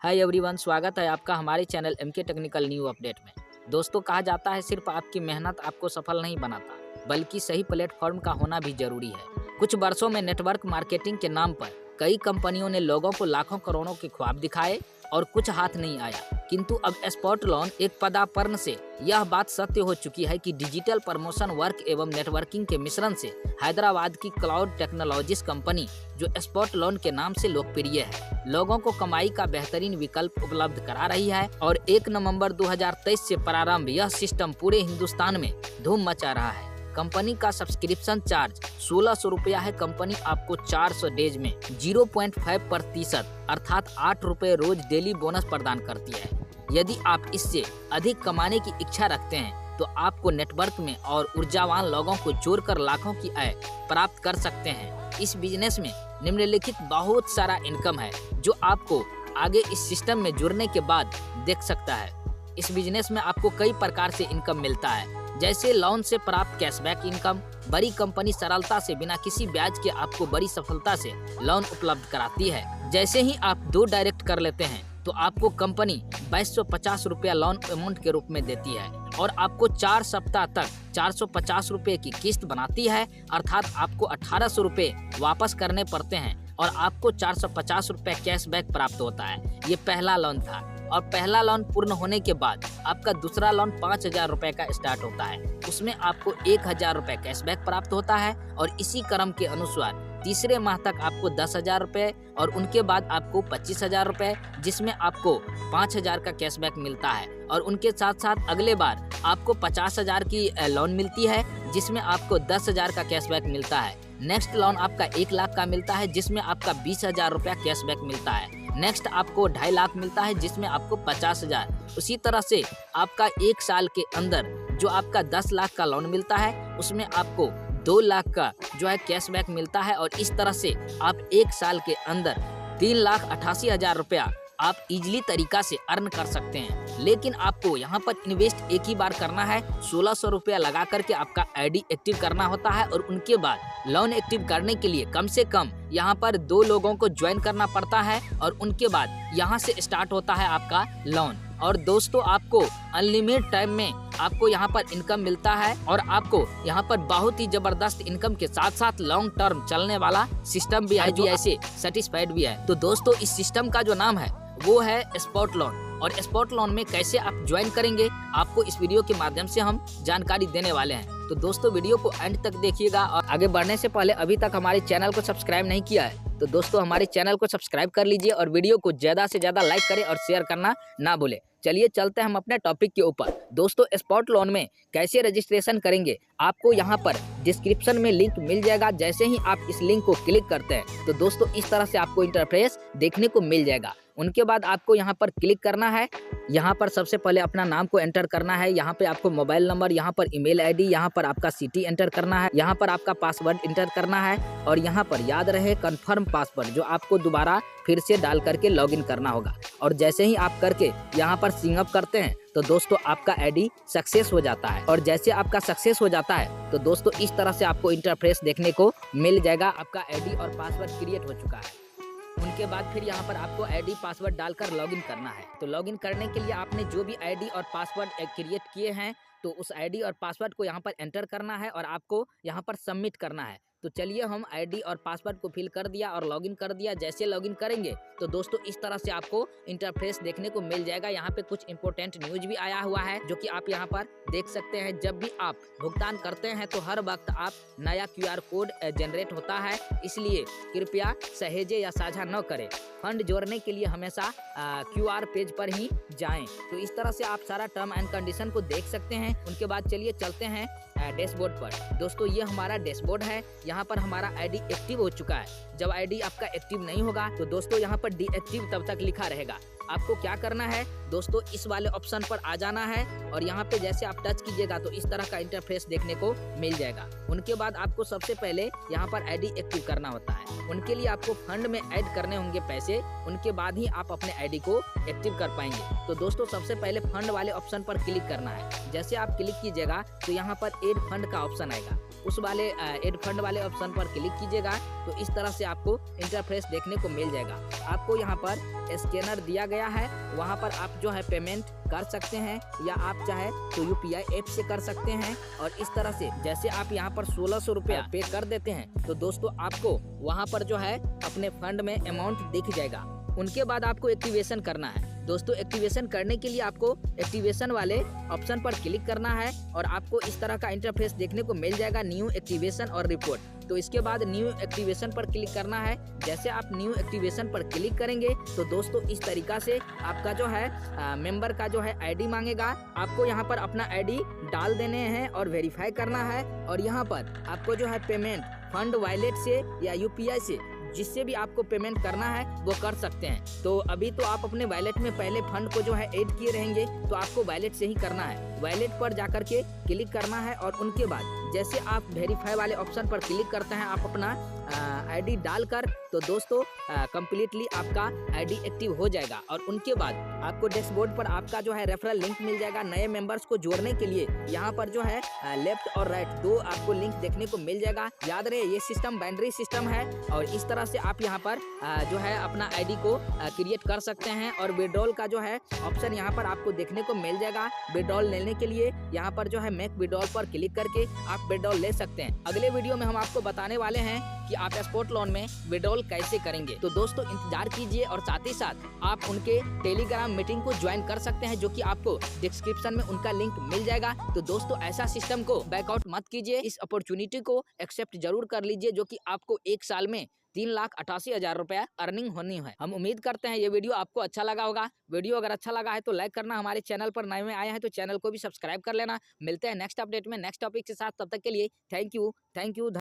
Hi everyone, स्वागत है आपका हमारे channel MK technical new update में। दोस्तों, कहा जाता है सिर्फ आपकी मेहनत आपको सफल नहीं बनाता, बल्कि सही प्लेटफॉर्म का होना भी जरूरी है। कुछ वर्षों में नेटवर्क मार्केटिंग के नाम पर कई कंपनियों ने लोगों को लाखों करोड़ों के ख्वाब दिखाए और कुछ हाथ नहीं आया। किंतु अब स्पॉट लोन एक पदार्पण से यह बात सत्य हो चुकी है कि डिजिटल प्रमोशन वर्क एवं नेटवर्किंग के मिश्रण से हैदराबाद की क्लाउड टेक्नोलॉजीज कंपनी जो स्पॉट लोन के नाम से लोकप्रिय है, लोगों को कमाई का बेहतरीन विकल्प उपलब्ध करा रही है। और 1 नवंबर 2023 से प्रारंभ यह सिस्टम पूरे हिंदुस्तान में धूम मचा रहा है। कंपनी का सब्सक्रिप्शन चार्ज 1600 रुपया है। कंपनी आपको 400 डेज में 0.5% अर्थात 8 रुपये रोज डेली बोनस प्रदान करती है। यदि आप इससे अधिक कमाने की इच्छा रखते हैं तो आपको नेटवर्क में और ऊर्जावान लोगों को जोड़कर लाखों की आय प्राप्त कर सकते हैं। इस बिजनेस में निम्नलिखित बहुत सारा इनकम है जो आपको आगे इस सिस्टम में जुड़ने के बाद देख सकता है। इस बिजनेस में आपको कई प्रकार से इनकम मिलता है, जैसे लोन से प्राप्त कैशबैक इनकम। बड़ी कंपनी सरलता से बिना किसी ब्याज के आपको बड़ी सफलता से लोन उपलब्ध कराती है। जैसे ही आप 2 डायरेक्ट कर लेते हैं तो आपको कंपनी 2250 रुपया लोन अमाउंट के रूप में देती है और आपको 4 सप्ताह तक 450 रुपये की किस्त बनाती है, अर्थात आपको 1800 रुपये वापस करने पड़ते हैं और आपको 450 रुपये कैशबैक प्राप्त होता है। ये पहला लोन था और पहला लोन पूर्ण होने के बाद आपका दूसरा लोन 5000 रुपये का स्टार्ट होता है। उसमें आपको 1000 रुपये कैशबैक प्राप्त होता है और इसी क्रम के अनुसार तीसरे माह तक आपको 10,000 रुपये और उनके बाद आपको 25,000 रुपये, जिसमें आपको 5,000 का कैशबैक मिलता है। और उनके साथ साथ अगले बार आपको 50,000 की लोन मिलती है, जिसमें आपको 10,000 का कैशबैक मिलता है। नेक्स्ट लोन आपका 1 लाख का मिलता है, जिसमें आपका 20,000 रुपया कैशबैक मिलता है। नेक्स्ट आपको 2.5 लाख मिलता है, जिसमें आपको 50,000। उसी तरह से आपका 1 साल के अंदर जो आपका 10 लाख का लोन मिलता है, उसमें आपको 2 लाख का जो है कैशबैक मिलता है। और इस तरह से आप 1 साल के अंदर 3,88,000 रुपया आप इजीली तरीका से अर्न कर सकते हैं। लेकिन आपको यहाँ पर इन्वेस्ट एक ही बार करना है। 1600 रुपया लगा करके आपका आईडी एक्टिव करना होता है और उनके बाद लोन एक्टिव करने के लिए कम से कम यहाँ पर 2 लोगों को ज्वाइन करना पड़ता है और उनके बाद यहाँ से स्टार्ट होता है आपका लोन। और दोस्तों, आपको अनलिमिटेड टाइम में आपको यहाँ पर इनकम मिलता है और आपको यहाँ पर बहुत ही जबरदस्त इनकम के साथ साथ लॉन्ग टर्म चलने वाला सिस्टम भी है जो ऐसे सेटिस्फाइड भी है। तो दोस्तों, इस सिस्टम का जो नाम है वो है स्पॉट लोन। और स्पॉट लोन में कैसे आप ज्वाइन करेंगे, आपको इस वीडियो के माध्यम से हम जानकारी देने वाले हैं। तो दोस्तों, वीडियो को एंड तक देखिएगा। और आगे बढ़ने से पहले अभी तक हमारे चैनल को सब्सक्राइब नहीं किया है तो दोस्तों हमारे चैनल को सब्सक्राइब कर लीजिए और वीडियो को ज्यादा से ज्यादा लाइक करें और शेयर करना ना भूलें। चलिए चलते हैं हम अपने टॉपिक के ऊपर। दोस्तों, स्पॉट लोन में कैसे रजिस्ट्रेशन करेंगे, आपको यहाँ पर डिस्क्रिप्शन में लिंक मिल जाएगा। जैसे ही आप इस लिंक को क्लिक करते हैं तो दोस्तों इस तरह से आपको इंटरफेस देखने को मिल जाएगा। उनके बाद आपको यहाँ पर क्लिक करना है। यहाँ पर सबसे पहले अपना नाम को एंटर करना है। यहाँ पे आपको मोबाइल नंबर, यहाँ पर ईमेल आईडी, यहाँ पर आपका सिटी एंटर करना है, यहाँ पर आपका पासवर्ड एंटर करना है और यहाँ पर याद रहे कंफर्म पासवर्ड जो आपको दोबारा फिर से डाल करके लॉगिन करना होगा। और जैसे ही आप करके यहाँ पर सिग्न अप करते हैं तो दोस्तों आपका आईडी सक्सेस हो जाता है। और जैसे आपका सक्सेस हो जाता है तो दोस्तों इस तरह से आपको इंटरफेस देखने को मिल जाएगा। आपका आईडी और पासवर्ड क्रिएट हो चुका है। उनके बाद फिर यहाँ पर आपको आईडी पासवर्ड डालकर लॉगिन करना है। तो लॉगिन करने के लिए आपने जो भी आईडी और पासवर्ड क्रिएट किए हैं तो उस आईडी और पासवर्ड को यहाँ पर एंटर करना है और आपको यहाँ पर सबमिट करना है। तो चलिए, हम आईडी और पासवर्ड को फिल कर दिया और लॉगिन कर दिया। जैसे लॉगिन करेंगे तो दोस्तों इस तरह से आपको इंटरफेस देखने को मिल जाएगा। यहाँ पे कुछ इंपॉर्टेंट न्यूज भी आया हुआ है जो कि आप यहाँ पर देख सकते हैं। जब भी आप भुगतान करते हैं तो हर वक्त आप नया QR कोड जनरेट होता है, इसलिए कृपया सहेजे या साझा न करें। फंड जोड़ने के लिए हमेशा QR पेज पर ही जाएं। तो इस तरह से आप सारा टर्म एंड कंडीशन को देख सकते हैं। उनके बाद चलिए चलते हैं डैशबोर्ड पर। दोस्तों, ये हमारा डैशबोर्ड है। यहाँ पर हमारा आईडी एक्टिव हो चुका है। जब आईडी आपका एक्टिव नहीं होगा तो दोस्तों यहाँ पर डीएक्टिव तब तक लिखा रहेगा। आपको क्या करना है दोस्तों, इस वाले ऑप्शन पर आ जाना है और यहाँ पे जैसे आप टच कीजिएगा तो इस तरह का इंटरफेस देखने को मिल जाएगा। उनके बाद आपको सबसे पहले यहाँ पर आईडी एक्टिव करना होता है। उनके लिए आपको फंड में ऐड करने होंगे पैसे, उनके बाद ही आप अपने आईडी को एक्टिव कर पाएंगे। तो दोस्तों सबसे पहले फंड वाले ऑप्शन पर क्लिक करना है। जैसे आप क्लिक कीजिएगा तो यहाँ पर एड फंड का ऑप्शन आएगा। उस वाले एड फंड वाले ऑप्शन पर क्लिक कीजिएगा तो इस तरह से आपको इंटरफेस देखने को मिल जाएगा। आपको यहाँ पर स्कैनर दिया गया है, वहाँ पर आप जो है पेमेंट कर सकते हैं या आप चाहे तो यूपीआई ऐप से कर सकते हैं। और इस तरह से जैसे आप यहाँ पर 1600 रुपया पे कर देते हैं तो दोस्तों आपको वहाँ पर जो है अपने फंड में अमाउंट दिख जाएगा। उनके बाद आपको एक्टिवेशन करना है। दोस्तों एक्टिवेशन करने के लिए आपको एक्टिवेशन वाले ऑप्शन पर क्लिक करना है और आपको इस तरह का इंटरफेस देखने को मिल जाएगा, न्यू एक्टिवेशन और रिपोर्ट। तो इसके बाद न्यू एक्टिवेशन पर क्लिक करना है। जैसे आप न्यू एक्टिवेशन पर क्लिक करेंगे तो दोस्तों इस तरीका से आपका जो है मेंबर का जो है आईडी मांगेगा। आपको यहाँ पर अपना आईडी डाल देने हैं और वेरीफाई करना है। और यहाँ पर आपको जो है पेमेंट फंड वॉलेट से या यूपीआई से जिससे भी आपको पेमेंट करना है वो कर सकते हैं। तो अभी तो आप अपने वॉलेट में पहले फंड को जो है ऐड किए रहेंगे तो आपको वॉलेट से ही करना है। वॉलेट पर जाकर के क्लिक करना है और उनके बाद जैसे आप वेरीफाई वाले ऑप्शन पर क्लिक करते हैं आप अपना आईडी डालकर, तो दोस्तों कंप्लीटली आपका आईडी एक्टिव हो जाएगा। और उनके बाद आपको डैशबोर्ड पर आपका जो है रेफरल लिंक मिल जाएगा। नए मेंबर्स को जोड़ने के लिए यहाँ पर जो है लेफ्ट और राइट दो आपको लिंक देखने को मिल जाएगा। याद रहे ये सिस्टम बाइनरी सिस्टम है और इस तरह से आप यहाँ पर जो है अपना आईडी को क्रिएट कर सकते हैं। और विड्रॉल का जो है ऑप्शन यहाँ पर आपको देखने को मिल जाएगा। विड्रॉल लेने के लिए यहाँ पर जो है मेक विड्रॉल पर क्लिक करके आप विड्रॉल ले सकते हैं। अगले वीडियो में हम आपको बताने वाले हैं कि आप स्पॉट लोन में विड्रॉल कैसे करेंगे। तो दोस्तों इंतजार कीजिए और साथ ही साथ आप उनके टेलीग्राम मीटिंग को ज्वाइन कर सकते हैं जो कि आपको डिस्क्रिप्शन में उनका लिंक मिल जाएगा। तो दोस्तों ऐसा सिस्टम को बैकआउट मत कीजिए, इस अपॉर्चुनिटी को एक्सेप्ट जरूर कर लीजिए जो कि आपको 1 साल में 3,88,000 रुपया अर्निंग होनी है। हम उम्मीद करते हैं ये वीडियो आपको अच्छा लगा होगा। वीडियो अगर अच्छा लगा है तो लाइक करना, हमारे चैनल पर नए में आए हैं तो चैनल को भी सब्सक्राइब कर लेना। मिलते हैं नेक्स्ट अपडेट में नेक्स्ट टॉपिक के साथ, तब तक के लिए थैंक यू।